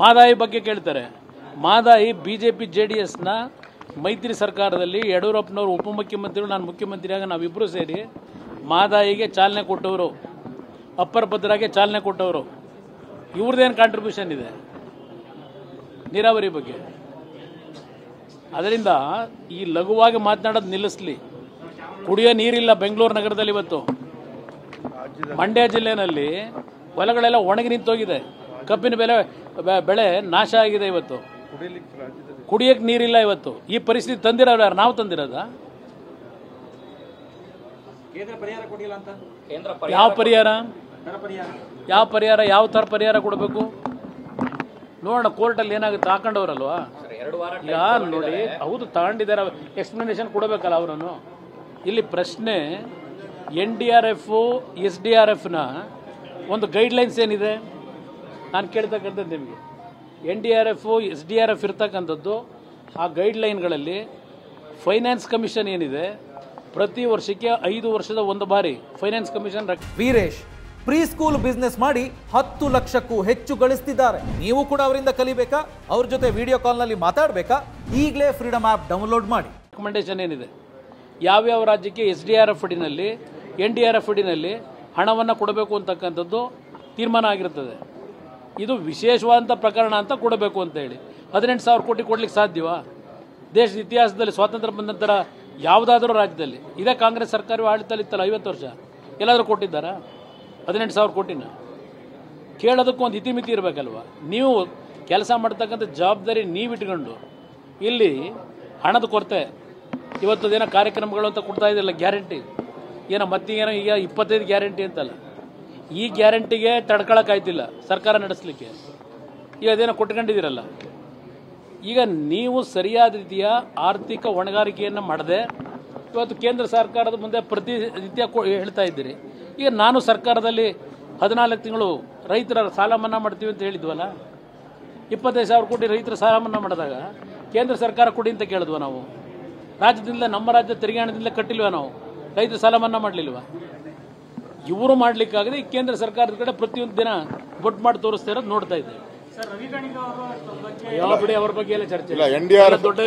ಮಾದಾಯಿ ಬಗ್ಗೆ ಕೇಳ್ತಾರೆ. ಮಾದಾಯಿ BJP JDSನ ಮೈತ್ರಿ ಸರ್ಕಾರದಲ್ಲಿ ಯಡಿಯೂರಪ್ಪನವರು ಉಪಮುಖ್ಯಮಂತ್ರಿಗಳು, ನಾನು ಮುಖ್ಯಮಂತ್ರಿಯಾಗ ನಾವಿಬ್ಬರು ಸೇರಿ ಮಾದಾಯಿಗೆ ಚಾಲನೆ ಕೊಟ್ಟವರು, ಅಪ್ಪರ್ ಭದ್ರಾಗೆ ಚಾಲನೆ ಕೊಟ್ಟವರು. ಇವ್ರದ್ದೇನು ಕಾಂಟ್ರಿಬ್ಯೂಷನ್ ಇದೆ ನೀರಾವರಿ ಬಗ್ಗೆ? ಅದರಿಂದ ಈ ಲಘುವಾಗಿ ಮಾತನಾಡೋದು ನಿಲ್ಲಿಸಲಿ. ಕುಡಿಯೋ ನೀರಿಲ್ಲ ಬೆಂಗಳೂರು ನಗರದಲ್ಲಿ. ಇವತ್ತು ಮಂಡ್ಯ ಜಿಲ್ಲೆಯಲ್ಲಿ ಹೊಲಗಳೆಲ್ಲ ಒಣಗಿ ನಿಂತೋಗಿದೆ, ಕಬ್ಬಿನ ಬೆಳೆ ನಾಶ ಆಗಿದೆ. ಇವತ್ತು ಕುಡಿಯಕ್ಕೆ ನೀರಿಲ್ಲ. ಇವತ್ತು ಈ ಪರಿಸ್ಥಿತಿ ತಂದಿರೋರು ಯಾರು? ನಾವು ತಂದಿರೋದ? ಯಾವ ಪರಿಹಾರ? ಯಾವ ಪರಿಹಾರ? ಯಾವ ಥರ ಪರಿಹಾರ ಕೊಡಬೇಕು ನೋಡೋಣ. ಕೋರ್ಟಲ್ಲಿ ಏನಾಗುತ್ತೆ ಹಾಕೊಂಡವ್ರಲ್ವಾ ಈಗ ನೋಡಿ. ಹೌದು ತಗೊಂಡಿದ್ದಾರೆ, ಎಕ್ಸ್ಪ್ಲನೇಷನ್ ಕೊಡಬೇಕಲ್ಲ ಅವರನ್ನು. ಇಲ್ಲಿ ಪ್ರಶ್ನೆ NDRF SDRFನ ಒಂದು ಗೈಡ್ಲೈನ್ಸ್ ಏನಿದೆ ನಾನು ಕೇಳ್ತಕ್ಕಂಥದ್ದು ನಿಮಗೆ. NDRF SDRF ಇರ್ತಕ್ಕಂಥದ್ದು ಆ ಗೈಡ್ಲೈನ್ಗಳಲ್ಲಿ ಫೈನಾನ್ಸ್ ಕಮಿಷನ್ ಏನಿದೆ ಪ್ರತಿ ವರ್ಷಕ್ಕೆ 5 ವರ್ಷದ ಒಂದು ಬಾರಿ finance commission. Veeresh pre school business ಮಾಡಿ 10 ಲಕ್ಷಕ್ಕೂ ಹೆಚ್ಚು ಗಳಿಸ್ತಿದ್ದಾರೆ. ನೀವು ಕೂಡ ಅವರಿಂದ ಕಲಿಬೇಕಾ? ಅವ್ರ ಜೊತೆ ವಿಡಿಯೋ ಕಾಲ್ನಲ್ಲಿ ಮಾತಾಡಬೇಕಾ? ಈಗಲೇ ಫ್ರೀಡಮ್ ಆ್ಯಪ್ ಡೌನ್ಲೋಡ್ ಮಾಡಿ. ರೆಕಮೆಂಡೇಶನ್ ಏನಿದೆ, ಯಾವ್ಯಾವ ರಾಜ್ಯಕ್ಕೆ SDRF ಅಡಿನಲ್ಲಿ NDRF ಅಡಿನಲ್ಲಿ ಹಣವನ್ನು ಕೊಡಬೇಕು ಅಂತಕ್ಕಂಥದ್ದು ತೀರ್ಮಾನ ಆಗಿರ್ತದೆ. ಇದು ವಿಶೇಷವಾದಂಥ ಪ್ರಕರಣ ಅಂತ ಕೊಡಬೇಕು ಅಂತ ಹೇಳಿ 18,000 ಕೋಟಿ ಕೊಡ್ಲಿಕ್ಕೆ ಸಾಧ್ಯವಾ? ದೇಶದ ಇತಿಹಾಸದಲ್ಲಿ ಸ್ವಾತಂತ್ರ್ಯ ಬಂದ ನಂತರ ಯಾವುದಾದ್ರೂ ರಾಜ್ಯದಲ್ಲಿ ಇದೇ ಕಾಂಗ್ರೆಸ್ ಸರ್ಕಾರ ಆಡಳಿತದಲ್ಲಿತ್ತಲ್ಲ 50 ವರ್ಷ, ಎಲ್ಲಾದರೂ ಕೊಟ್ಟಿದ್ದಾರಾ 18,000 ಕೋಟಿನ? ಕೇಳೋದಕ್ಕೂ ಒಂದು ಇತಿಮಿತಿ ಇರಬೇಕಲ್ವ? ನೀವು ಕೆಲಸ ಮಾಡ್ತಕ್ಕಂಥ ಜವಾಬ್ದಾರಿ ನೀವು ಇಟ್ಕೊಂಡು ಇಲ್ಲಿ ಹಣದ ಕೊರತೆ, ಇವತ್ತದೇನೋ ಕಾರ್ಯಕ್ರಮಗಳು ಅಂತ ಕೊಡ್ತಾ ಇದ್ದಿಲ್ಲ, ಗ್ಯಾರಂಟಿ ಏನೋ ಮತ್ತೀಗೇನೋ ಈಗ 25 ಗ್ಯಾರಂಟಿ ಅಂತಲ್ಲ. ಈ ಗ್ಯಾರಂಟಿಗೆ ತಡ್ಕೊಳಕ್ಕಾಯ್ತಿಲ್ಲ ಸರ್ಕಾರ ನಡೆಸಲಿಕ್ಕೆ. ಈಗ ಅದೇನೋ ಕೊಟ್ಕೊಂಡಿದ್ದೀರಲ್ಲ. ಈಗ ನೀವು ಸರಿಯಾದ ರೀತಿಯ ಆರ್ಥಿಕ ಹೊಣೆಗಾರಿಕೆಯನ್ನು ಮಾಡದೆ ಇವತ್ತು ಕೇಂದ್ರ ಸರ್ಕಾರದ ಮುಂದೆ ಪ್ರತಿನಿತ್ಯ ಹೇಳ್ತಾ ಇದ್ದೀರಿ. ಈಗ ನಾನು ಸರ್ಕಾರದಲ್ಲಿ 14 ತಿಂಗಳು ರೈತರ ಸಾಲ ಮನ್ನಾ ಮಾಡ್ತೀವಿ ಅಂತ ಹೇಳಿದ್ವಲ್ಲ. 25,000 ಕೋಟಿ ರೈತರ ಸಾಲ ಮನ್ನಾ ಮಾಡಿದಾಗ ಕೇಂದ್ರ ಸರ್ಕಾರ ಕೊಡಿ ಅಂತ ಕೇಳಿದ್ವ ನಾವು? ರಾಜ್ಯದಿಂದ, ನಮ್ಮ ರಾಜ್ಯ ತೆರಿಗೆ ಹಣದಿಂದ ಕಟ್ಟಿಲ್ವ ನಾವು? ರೈತರ ಸಾಲ ಮನ್ನಾ ಮಾಡಲಿಲ್ವ? ಇವರು ಮಾಡಲಿಕ್ಕಾಗದೆ ಈ ಕೇಂದ್ರ ಸರ್ಕಾರದ ಕಡೆ ಪ್ರತಿಯೊಂದು ದಿನ ಬೊಟ್ಟು ಮಾಡಿ ತೋರಿಸ್ತಾ ಇರೋದು ನೋಡ್ತಾ ಇದ್ದೇವೆ. ಯಾವ ಬಿಡಿ, ಅವ್ರ ಬಗ್ಗೆ ಎಲ್ಲ ಚರ್ಚೆ ಇಲ್ಲ. ದೊಡ್ಡ